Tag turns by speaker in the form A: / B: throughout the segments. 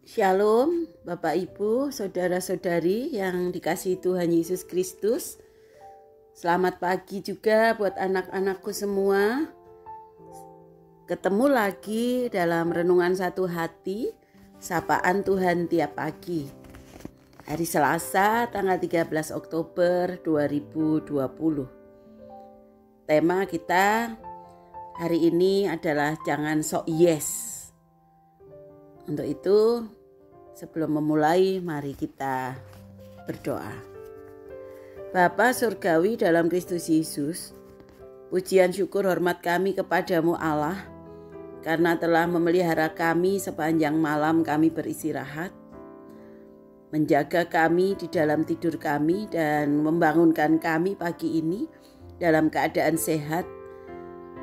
A: Shalom Bapak Ibu, Saudara-saudari yang dikasihi Tuhan Yesus Kristus. Selamat pagi juga buat anak-anakku semua. Ketemu lagi dalam Renungan Satu Hati, Sapaan Tuhan Tiap Pagi. Hari Selasa tanggal 13 Oktober 2020. Tema kita hari ini adalah jangan sok yes. Untuk itu, sebelum memulai, mari kita berdoa. Bapa Surgawi dalam Kristus Yesus, pujian syukur hormat kami kepadamu Allah, karena telah memelihara kami sepanjang malam kami beristirahat, menjaga kami di dalam tidur kami dan membangunkan kami pagi ini dalam keadaan sehat,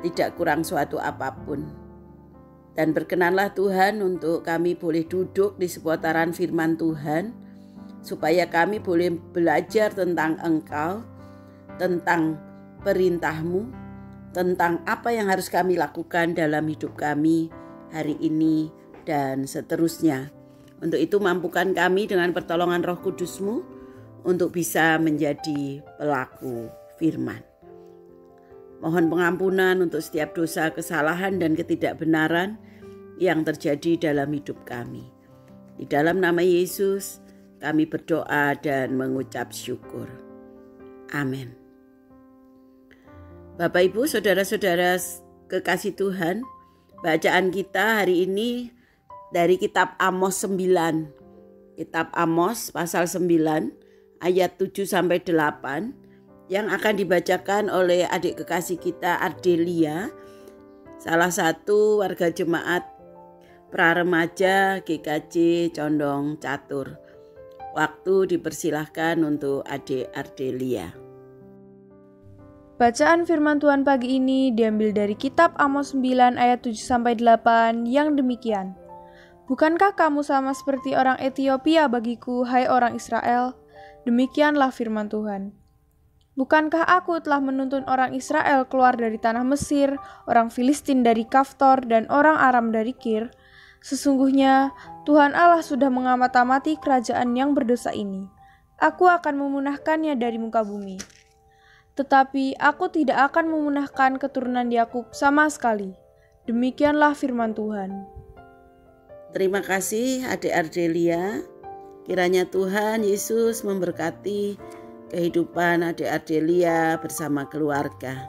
A: tidak kurang suatu apapun. Dan berkenanlah Tuhan untuk kami boleh duduk di seputaran firman Tuhan, supaya kami boleh belajar tentang Engkau, tentang perintah-Mu, tentang apa yang harus kami lakukan dalam hidup kami hari ini dan seterusnya. Untuk itu mampukan kami dengan pertolongan Roh Kudus-Mu untuk bisa menjadi pelaku firman. Mohon pengampunan untuk setiap dosa, kesalahan, dan ketidakbenaran yang terjadi dalam hidup kami. Di dalam nama Yesus, kami berdoa dan mengucap syukur. Amin. Bapak, Ibu, Saudara-saudara kekasih Tuhan, bacaan kita hari ini dari kitab Amos 9. Kitab Amos pasal 9 ayat 7-8. Yang akan dibacakan oleh adik kekasih kita Ardelia, salah satu warga jemaat Praremaja GKJ Condong Catur. Waktu dipersilahkan untuk adik Ardelia.
B: Bacaan firman Tuhan pagi ini diambil dari kitab Amos 9 ayat 7-8 yang demikian. Bukankah kamu sama seperti orang Ethiopia bagiku, hai orang Israel? Demikianlah firman Tuhan. Bukankah aku telah menuntun orang Israel keluar dari tanah Mesir, orang Filistin dari Kaftor, dan orang Aram dari Kir? Sesungguhnya Tuhan Allah sudah mengamati kerajaan yang berdosa ini. Aku akan memunahkannya dari muka bumi. Tetapi aku tidak akan memunahkan keturunan Yakub sama sekali. Demikianlah firman Tuhan.
A: Terima kasih adik Ardelia. Kiranya Tuhan Yesus memberkati kehidupan adik Ardelia bersama keluarga.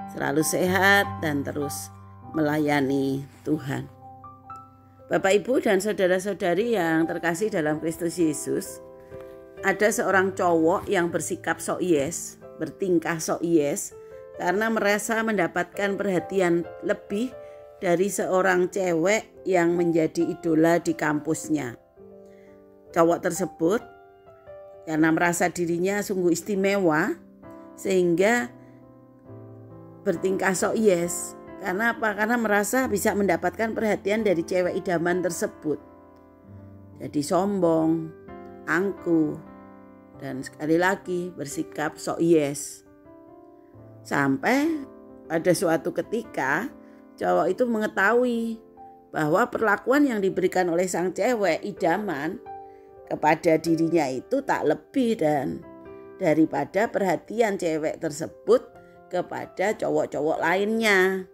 A: Selalu sehat dan terus melayani Tuhan. Bapak, Ibu, dan saudara-saudari yang terkasih dalam Kristus Yesus, ada seorang cowok yang bersikap sok yes, bertingkah sok yes, karena merasa mendapatkan perhatian lebih dari seorang cewek yang menjadi idola di kampusnya. Cowok tersebut karena merasa dirinya sungguh istimewa, sehingga bertingkah sok yes. Karena apa? Karena merasa bisa mendapatkan perhatian dari cewek idaman tersebut. Jadi sombong, angkuh, dan sekali lagi bersikap sok yes. Sampai pada suatu ketika cowok itu mengetahui bahwa perlakuan yang diberikan oleh sang cewek idaman kepada dirinya itu tak lebih dan daripada perhatian cewek tersebut kepada cowok-cowok lainnya.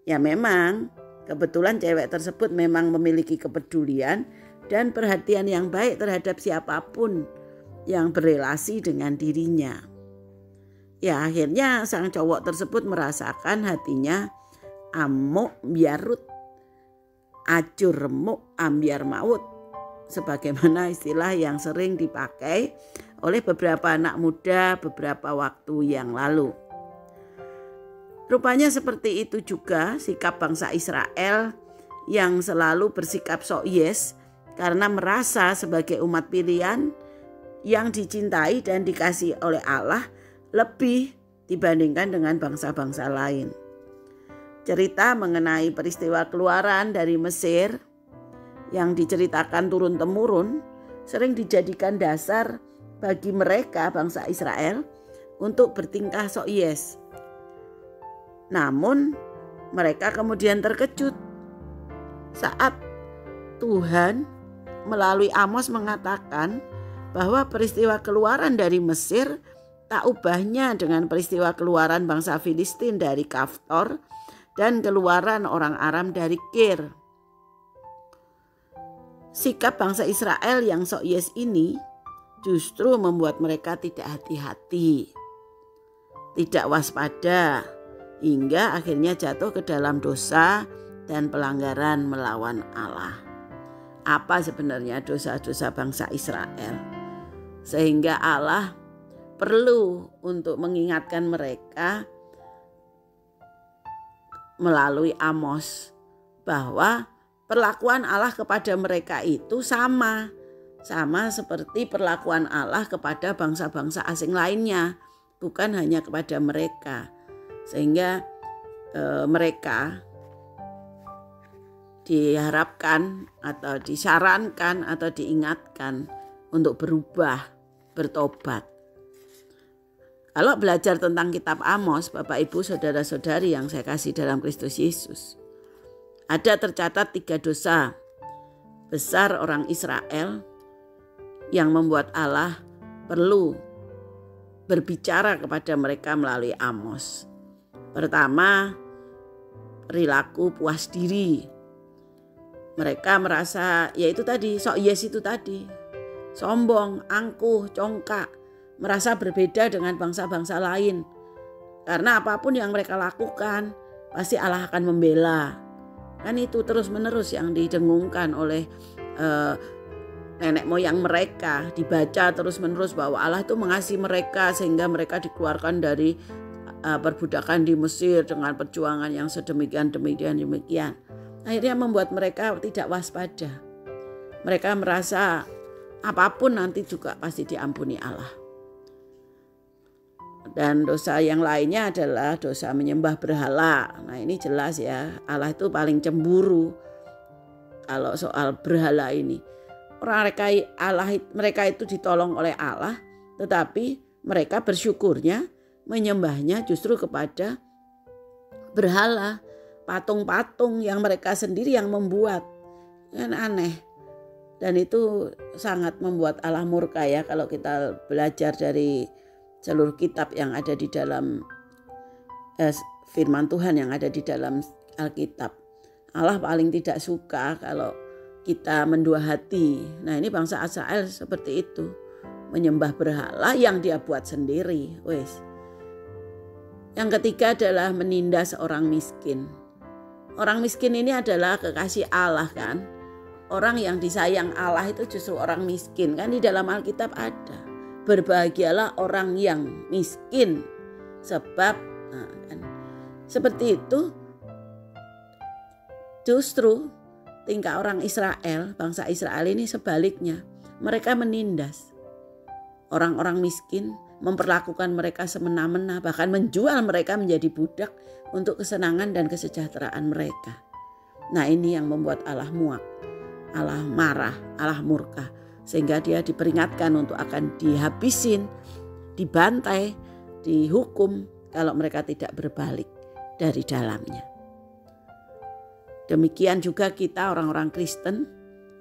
A: Ya memang kebetulan cewek tersebut memang memiliki kepedulian dan perhatian yang baik terhadap siapapun yang berelasi dengan dirinya. Ya akhirnya sang cowok tersebut merasakan hatinya amuk biarut, acur remuk ambiar maut, sebagaimana istilah yang sering dipakai oleh beberapa anak muda beberapa waktu yang lalu. Rupanya seperti itu juga sikap bangsa Israel yang selalu bersikap sok yes karena merasa sebagai umat pilihan yang dicintai dan dikasihi oleh Allah lebih dibandingkan dengan bangsa-bangsa lain. Cerita mengenai peristiwa keluaran dari Mesir yang diceritakan turun-temurun sering dijadikan dasar bagi mereka bangsa Israel untuk bertingkah sok yes. Namun mereka kemudian terkejut saat Tuhan melalui Amos mengatakan bahwa peristiwa keluaran dari Mesir tak ubahnya dengan peristiwa keluaran bangsa Filistin dari Kaftor dan keluaran orang Aram dari Kir. Sikap bangsa Israel yang sok yes ini justru membuat mereka tidak hati-hati, tidak waspada, hingga akhirnya jatuh ke dalam dosa dan pelanggaran melawan Allah. Apa sebenarnya dosa-dosa bangsa Israel? Sehingga Allah perlu untuk mengingatkan mereka melalui Amos bahwa perlakuan Allah kepada mereka itu sama seperti perlakuan Allah kepada bangsa-bangsa asing lainnya, bukan hanya kepada mereka. Sehingga mereka diharapkan atau disarankan atau diingatkan untuk berubah, bertobat. Kalau belajar tentang kitab Amos, Bapak Ibu saudara-saudari yang saya kasih dalam Kristus Yesus, ada tercatat 3 dosa besar orang Israel yang membuat Allah perlu berbicara kepada mereka melalui Amos. Pertama, perilaku puas diri. Mereka merasa yaitu tadi, sok yes itu tadi. Sombong, angkuh, congkak, merasa berbeda dengan bangsa-bangsa lain. Karena apapun yang mereka lakukan, pasti Allah akan membela. Kan itu terus-menerus yang didengungkan oleh nenek moyang mereka, dibaca terus-menerus bahwa Allah itu mengasihi mereka sehingga mereka dikeluarkan dari perbudakan di Mesir dengan perjuangan yang sedemikian. Akhirnya membuat mereka tidak waspada. Mereka merasa apapun nanti juga pasti diampuni Allah. Dan dosa yang lainnya adalah dosa menyembah berhala. Nah ini jelas ya, Allah itu paling cemburu kalau soal berhala ini. Mereka itu ditolong oleh Allah, tetapi mereka bersyukurnya menyembahnya justru kepada berhala, patung-patung yang mereka sendiri yang membuat. Kan aneh. Dan itu sangat membuat Allah murka ya kalau kita belajar dari seluruh kitab yang ada di dalam firman Tuhan yang ada di dalam Alkitab. Allah paling tidak suka kalau kita mendua hati. Nah ini bangsa Israel seperti itu. Menyembah berhala yang dia buat sendiri. Yang ketiga adalah menindas orang miskin. Orang miskin ini adalah kekasih Allah kan. Orang yang disayang Allah itu justru orang miskin. Kan di dalam Alkitab ada. Berbahagialah orang yang miskin. Sebab kan, seperti itu justru tingkah orang Israel, bangsa Israel ini sebaliknya. Mereka menindas orang-orang miskin, memperlakukan mereka semena-mena, bahkan menjual mereka menjadi budak untuk kesenangan dan kesejahteraan mereka. Nah ini yang membuat Allah muak, Allah marah, Allah murka. Sehingga dia diperingatkan untuk akan dihabisin, dibantai, dihukum kalau mereka tidak berbalik dari dalamnya. Demikian juga kita orang-orang Kristen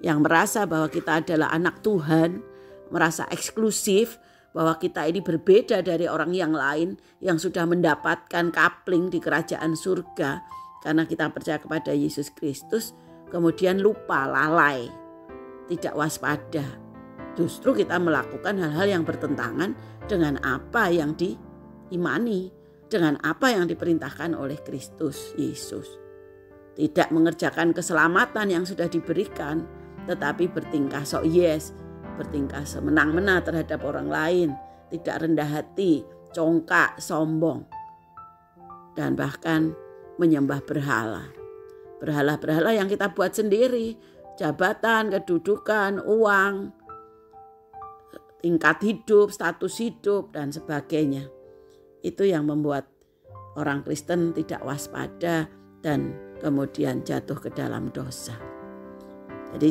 A: yang merasa bahwa kita adalah anak Tuhan, merasa eksklusif, bahwa kita ini berbeda dari orang yang lain yang sudah mendapatkan kapling di kerajaan surga karena kita percaya kepada Yesus Kristus, kemudian lupa, lalai, tidak waspada. Justru kita melakukan hal-hal yang bertentangan dengan apa yang diimani, dengan apa yang diperintahkan oleh Kristus Yesus. Tidak mengerjakan keselamatan yang sudah diberikan, tetapi bertingkah sok yes, bertingkah semena-mena terhadap orang lain, tidak rendah hati, congkak, sombong, dan bahkan menyembah berhala. Berhala-berhala yang kita buat sendiri, jabatan, kedudukan, uang, tingkat hidup, status hidup, dan sebagainya. Itu yang membuat orang Kristen tidak waspada dan kemudian jatuh ke dalam dosa. Jadi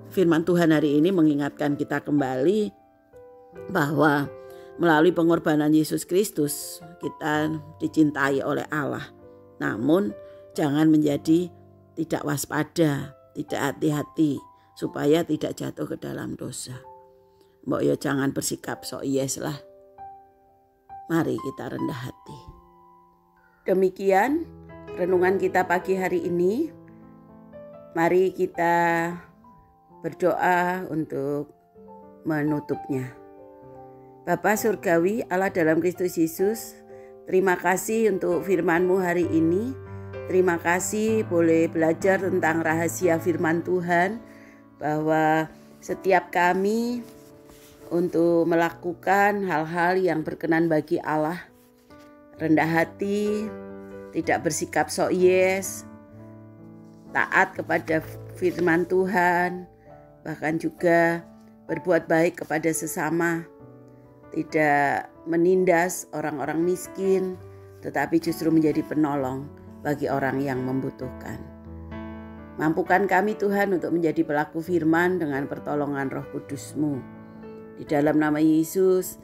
A: firman Tuhan hari ini mengingatkan kita kembali bahwa melalui pengorbanan Yesus Kristus kita dicintai oleh Allah. Namun jangan menjadi tidak waspada, tidak hati-hati, supaya tidak jatuh ke dalam dosa. Mbok ya jangan bersikap sok yes lah. Mari kita rendah hati. Demikian renungan kita pagi hari ini. Mari kita berdoa untuk menutupnya. Bapa Surgawi, Allah dalam Kristus Yesus, terima kasih untuk firman-Mu hari ini. Terima kasih boleh belajar tentang rahasia firman Tuhan, bahwa setiap kami untuk melakukan hal-hal yang berkenan bagi Allah, rendah hati, tidak bersikap sok yes, taat kepada firman Tuhan, bahkan juga berbuat baik kepada sesama, tidak menindas orang-orang miskin, tetapi justru menjadi penolong bagi orang yang membutuhkan. Mampukan kami Tuhan untuk menjadi pelaku firman dengan pertolongan Roh Kudus-Mu. Di dalam nama Yesus,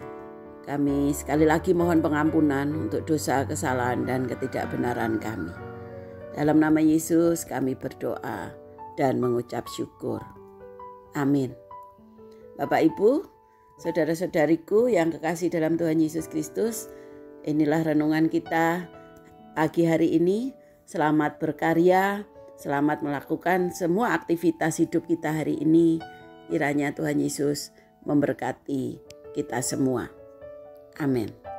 A: kami sekali lagi mohon pengampunan untuk dosa, kesalahan, dan ketidakbenaran kami. Dalam nama Yesus kami berdoa dan mengucap syukur. Amin. Bapak Ibu, saudara-saudariku yang kekasih dalam Tuhan Yesus Kristus, inilah renungan kita pagi hari ini. Selamat berkarya, selamat melakukan semua aktivitas hidup kita hari ini. Kiranya Tuhan Yesus memberkati kita semua. Amin.